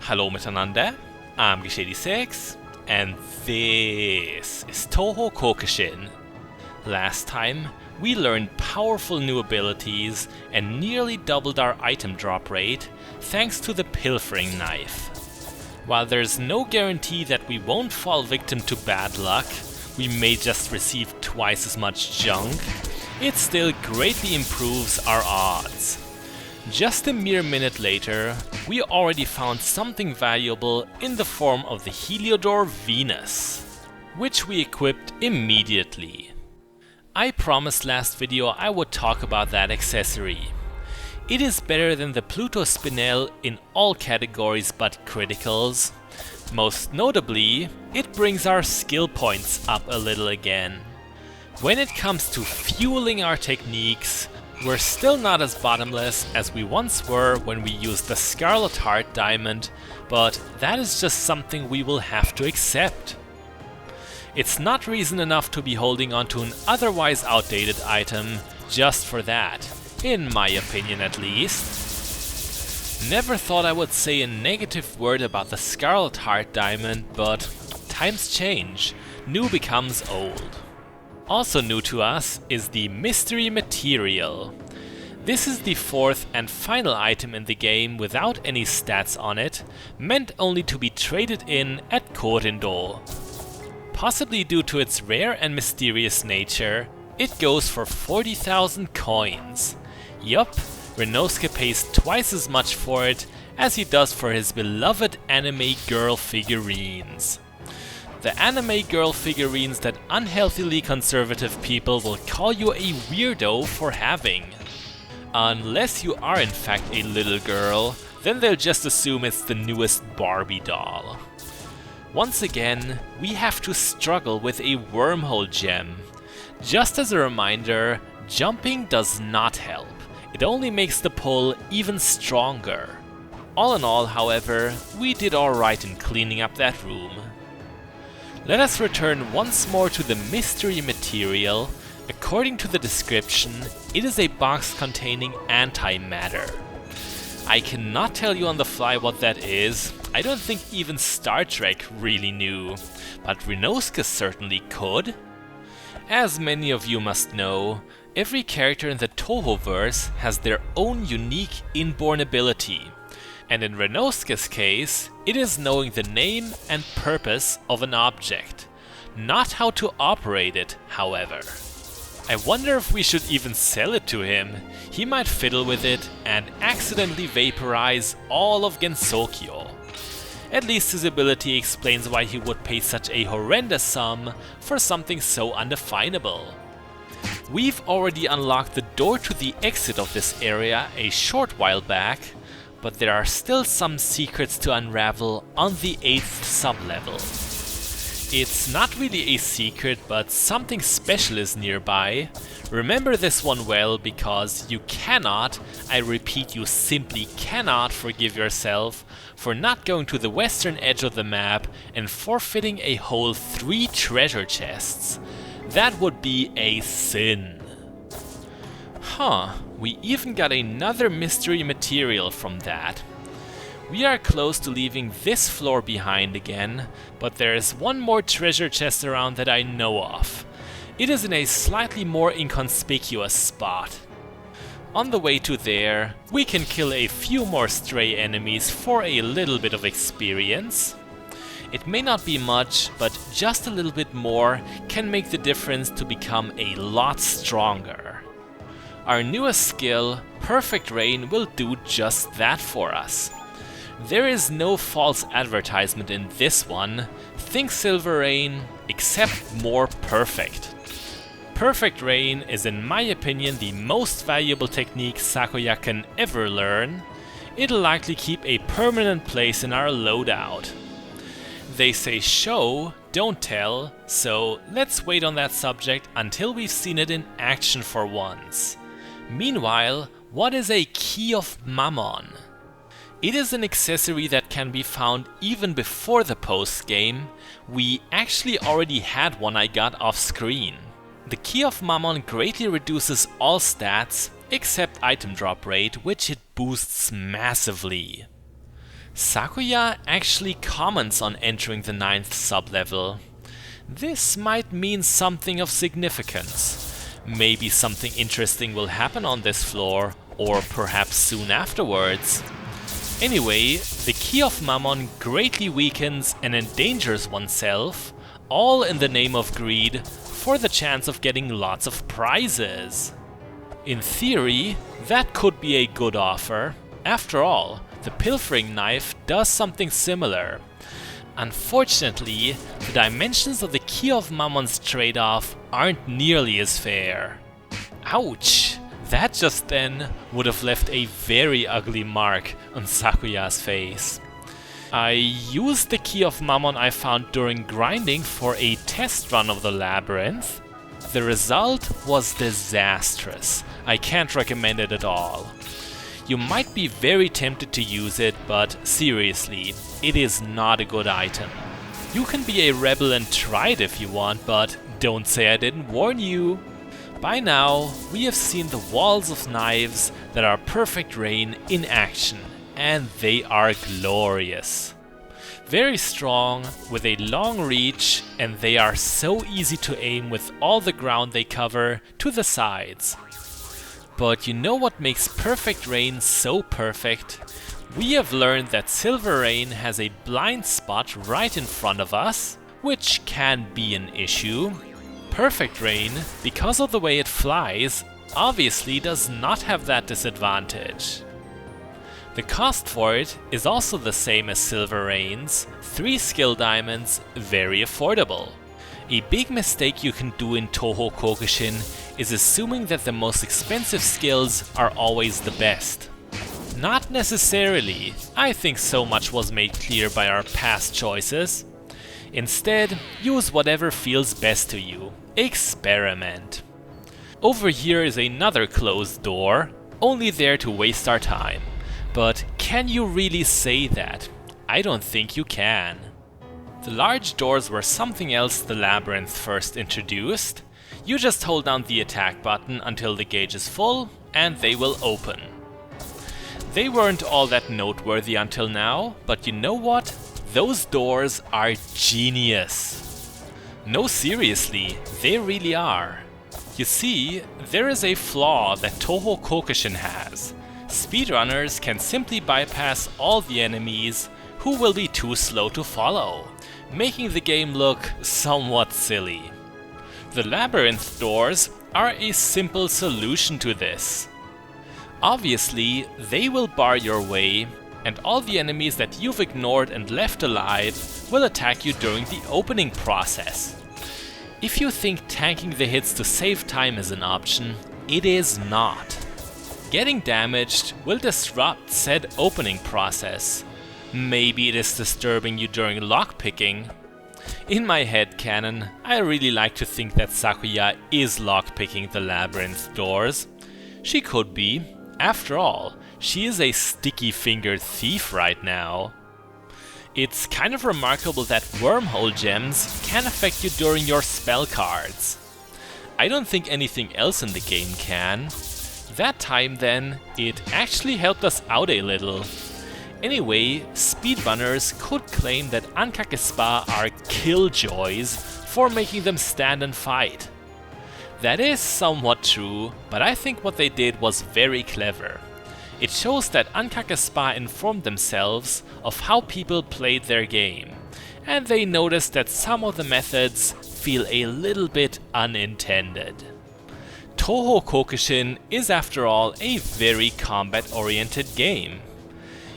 Hallo miteinander, I'm Gish86 and this is Touhou Koukishin. Last time we learned powerful new abilities and nearly doubled our item drop rate thanks to the pilfering knife. While there's no guarantee that we won't fall victim to bad luck, we may just receive twice as much junk, it still greatly improves our odds. Just a mere minute later, we already found something valuable in the form of the Heliodor Venus, which we equipped immediately. I promised last video I would talk about that accessory. It is better than the Pluto Spinel in all categories but criticals. Most notably, it brings our skill points up a little again. When it comes to fueling our techniques, we're still not as bottomless as we once were when we used the Scarlet Heart Diamond, but that is just something we will have to accept. It's not reason enough to be holding onto an otherwise outdated item just for that, in my opinion at least. Never thought I would say a negative word about the Scarlet Heart Diamond, but times change, new becomes old. Also new to us is the Mystery Material. This is the fourth and final item in the game without any stats on it, meant only to be traded in at Korindo. Possibly due to its rare and mysterious nature, it goes for 40,000 coins. Yup, Renosuke pays twice as much for it as he does for his beloved anime girl figurines. The anime girl figurines that unhealthily conservative people will call you a weirdo for having. Unless you are in fact a little girl, then they'll just assume it's the newest Barbie doll. Once again, we have to struggle with a wormhole gem. Just as a reminder, jumping does not help. It only makes the pull even stronger. All in all, however, we did alright in cleaning up that room. Let us return once more to the Mystery Material. According to the description, it is a box containing antimatter. I cannot tell you on the fly what that is. I don't think even Star Trek really knew, but Renosuke certainly could. As many of you must know, every character in the Touhou-verse has their own unique inborn ability. And in Renosuke's case, it is knowing the name and purpose of an object, not how to operate it, however. I wonder if we should even sell it to him. He might fiddle with it and accidentally vaporize all of Gensokyo. At least his ability explains why he would pay such a horrendous sum for something so undefinable. We've already unlocked the door to the exit of this area a short while back, but there are still some secrets to unravel on the 8th sublevel. It's not really a secret, but something special is nearby. Remember this one well, because you cannot, I repeat, you simply cannot forgive yourself for not going to the western edge of the map and forfeiting a whole 3 treasure chests. That would be a sin. Huh, we even got another mystery material from that. We are close to leaving this floor behind again, but there is one more treasure chest around that I know of. It is in a slightly more inconspicuous spot. On the way to there, we can kill a few more stray enemies for a little bit of experience. It may not be much, but just a little bit more can make the difference to become a lot stronger. Our newest skill, Perfect Rain, will do just that for us. There is no false advertisement in this one. Think Silver Rain, except more perfect. Perfect Rain is in my opinion the most valuable technique Sakuya can ever learn. It'll likely keep a permanent place in our loadout. They say show, don't tell, so let's wait on that subject until we've seen it in action for once. Meanwhile, what is a Key of Mammon? It is an accessory that can be found even before the post-game. We actually already had one I got off screen. The Key of Mammon greatly reduces all stats except item drop rate, which it boosts massively. Sakuya actually comments on entering the 9th sublevel. This might mean something of significance. Maybe something interesting will happen on this floor, or perhaps soon afterwards. Anyway, the Key of Mammon greatly weakens and endangers oneself, all in the name of greed, for the chance of getting lots of prizes. In theory, that could be a good offer. After all, the pilfering knife does something similar. Unfortunately, the dimensions of the Key of Mammon's trade-off aren't nearly as fair. Ouch! That just then would have left a very ugly mark on Sakuya's face. I used the Key of Mammon I found during grinding for a test run of the Labyrinth. The result was disastrous. I can't recommend it at all. You might be very tempted to use it, but seriously, it is not a good item. You can be a rebel and try it if you want, but don't say I didn't warn you. By now, we have seen the walls of knives that are Perfect Rain in action, and they are glorious. Very strong, with a long reach, and they are so easy to aim with all the ground they cover to the sides. But you know what makes Perfect Rain so perfect? We have learned that Silver Rain has a blind spot right in front of us, which can be an issue. Perfect Rain, because of the way it flies, obviously does not have that disadvantage. The cost for it is also the same as Silver Rain's, 3 skill diamonds, very affordable. A big mistake you can do in Touhou Koukishin is assuming that the most expensive skills are always the best. Not necessarily. I think so much was made clear by our past choices. Instead, use whatever feels best to you. Experiment. Over here is another closed door, only there to waste our time. But can you really say that? I don't think you can. The large doors were something else the Labyrinth first introduced. You just hold down the attack button until the gauge is full, and they will open. They weren't all that noteworthy until now, but you know what? Those doors are genius. No, seriously, they really are. You see, there is a flaw that Touhou Koukishin has. Speedrunners can simply bypass all the enemies who will be too slow to follow, making the game look somewhat silly. The Labyrinth doors are a simple solution to this. Obviously, they will bar your way, and all the enemies that you've ignored and left alive will attack you during the opening process. If you think tanking the hits to save time is an option, it is not. Getting damaged will disrupt said opening process. Maybe it is disturbing you during lockpicking. In my headcanon, I really like to think that Sakuya is lockpicking the Labyrinth doors. She could be. After all, she is a sticky-fingered thief right now. It's kind of remarkable that wormhole gems can affect you during your spell cards. I don't think anything else in the game can. That time then, it actually helped us out a little. Anyway, speedrunners could claim that Ankakespa are killjoys for making them stand and fight. That is somewhat true, but I think what they did was very clever. It shows that Ankakespa informed themselves of how people played their game, and they noticed that some of the methods feel a little bit unintended. Touhou Koukishin is after all a very combat-oriented game.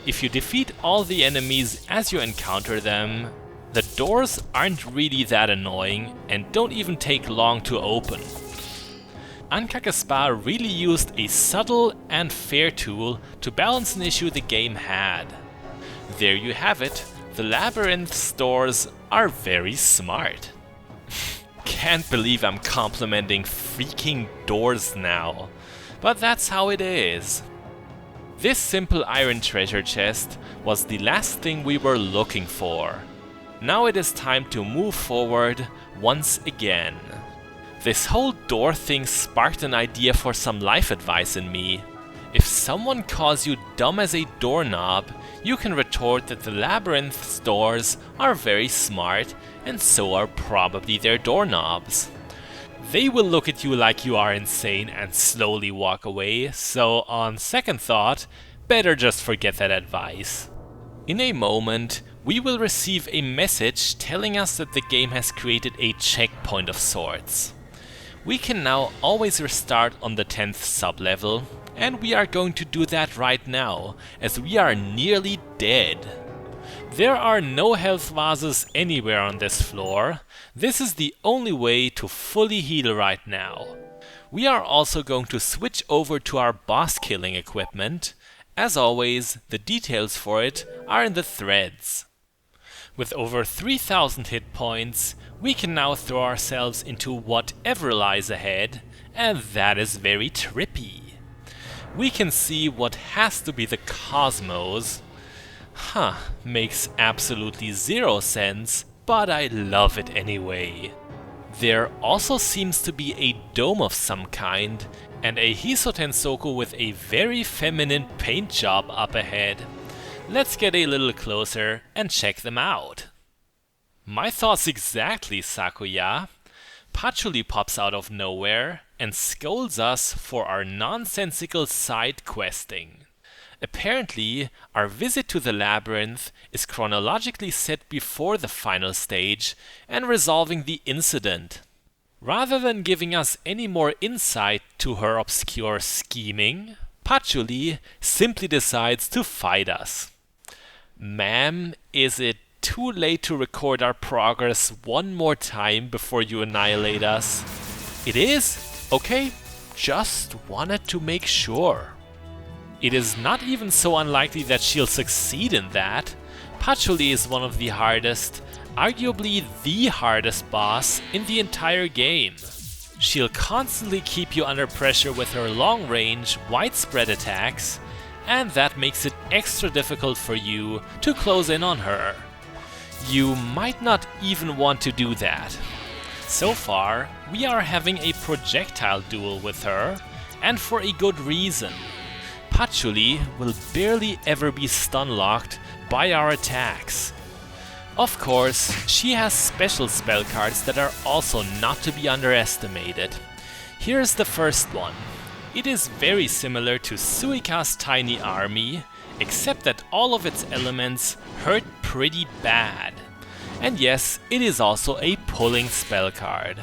If you defeat all the enemies as you encounter them, the doors aren't really that annoying and don't even take long to open. Ankakespa really used a subtle and fair tool to balance an issue the game had. There you have it, the Labyrinth doors are very smart. Can't believe I'm complimenting freaking doors now, but that's how it is. This simple iron treasure chest was the last thing we were looking for. Now it is time to move forward once again. This whole door thing sparked an idea for some life advice in me. If someone calls you dumb as a doorknob, you can retort that the Labyrinth's doors are very smart, and so are probably their doorknobs. They will look at you like you are insane and slowly walk away, so on second thought, better just forget that advice. In a moment, we will receive a message telling us that the game has created a checkpoint of sorts. We can now always restart on the 10th sublevel, and we are going to do that right now, as we are nearly dead. There are no health vases anywhere on this floor. This is the only way to fully heal right now. We are also going to switch over to our boss killing equipment. As always, the details for it are in the threads. With over 3000 hit points, we can now throw ourselves into whatever lies ahead, and that is very trippy. We can see what has to be the cosmos. Makes absolutely zero sense, but I love it anyway. There also seems to be a dome of some kind, and a Hisotensoku with a very feminine paint job up ahead. Let's get a little closer and check them out. My thoughts exactly, Sakuya. Patchouli pops out of nowhere and scolds us for our nonsensical side questing. Apparently, our visit to the Labyrinth is chronologically set before the final stage and resolving the incident. Rather than giving us any more insight to her obscure scheming, Patchouli simply decides to fight us. Ma'am, is it too late to record our progress one more time before you annihilate us? It is? Okay, just wanted to make sure. It is not even so unlikely that she'll succeed in that. Patchouli is one of the hardest, arguably the hardest boss in the entire game. She'll constantly keep you under pressure with her long-range, widespread attacks, and that makes it extra difficult for you to close in on her. You might not even want to do that. So far, we are having a projectile duel with her, and for a good reason. Patchouli will barely ever be stun-locked by our attacks. Of course, she has special spell cards that are also not to be underestimated. Here's the first one. It is very similar to Suika's tiny army, except that all of its elements hurt pretty bad. And yes, it is also a pulling spell card.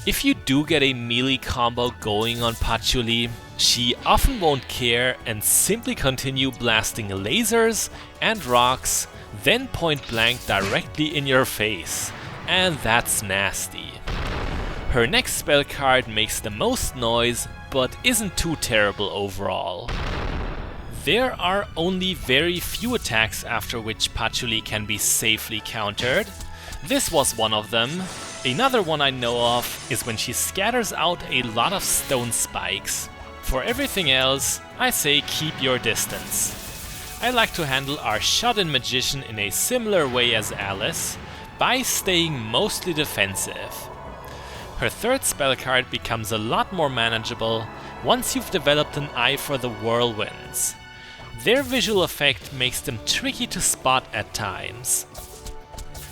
If you do get a melee combo going on Patchouli, she often won't care and simply continue blasting lasers and rocks, then point blank directly in your face. And that's nasty. Her next spell card makes the most noise, but isn't too terrible overall. There are only very few attacks after which Patchouli can be safely countered. This was one of them. Another one I know of is when she scatters out a lot of stone spikes. For everything else, I say keep your distance. I like to handle our shut-in magician in a similar way as Alice, by staying mostly defensive. Her third spell card becomes a lot more manageable once you've developed an eye for the whirlwinds. Their visual effect makes them tricky to spot at times.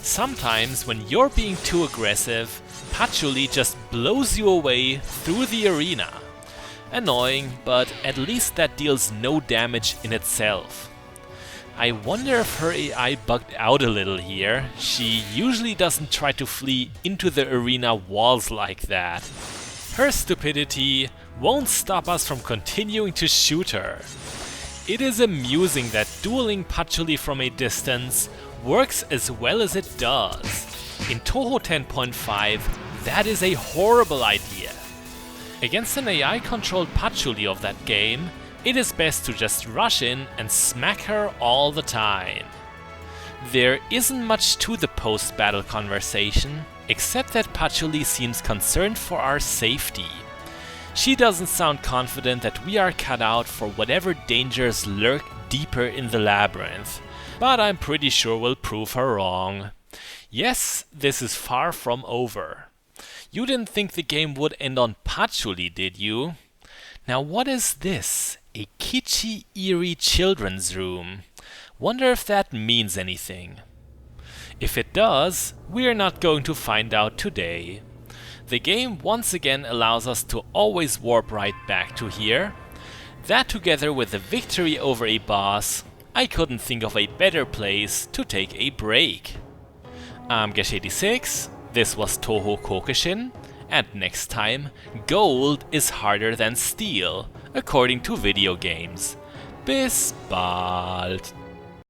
Sometimes when you're being too aggressive, Patchouli just blows you away through the arena. Annoying, but at least that deals no damage in itself. I wonder if her AI bugged out a little here. She usually doesn't try to flee into the arena walls like that. Her stupidity won't stop us from continuing to shoot her. It is amusing that dueling Patchouli from a distance works as well as it does. In Touhou 10.5, that is a horrible idea. Against an AI-controlled Patchouli of that game, it is best to just rush in and smack her all the time. There isn't much to the post-battle conversation, except that Patchouli seems concerned for our safety. She doesn't sound confident that we are cut out for whatever dangers lurk deeper in the labyrinth, but I'm pretty sure we'll prove her wrong. Yes, this is far from over. You didn't think the game would end on Patchouli, did you? Now what is this? A kitschy, eerie children's room. Wonder if that means anything. If it does, we're not going to find out today. The game once again allows us to always warp right back to here. That together with a victory over a boss, I couldn't think of a better place to take a break. I'm Gash86, this was Touhou Koukishin, and next time, gold is harder than steel, according to video games. Bis bald!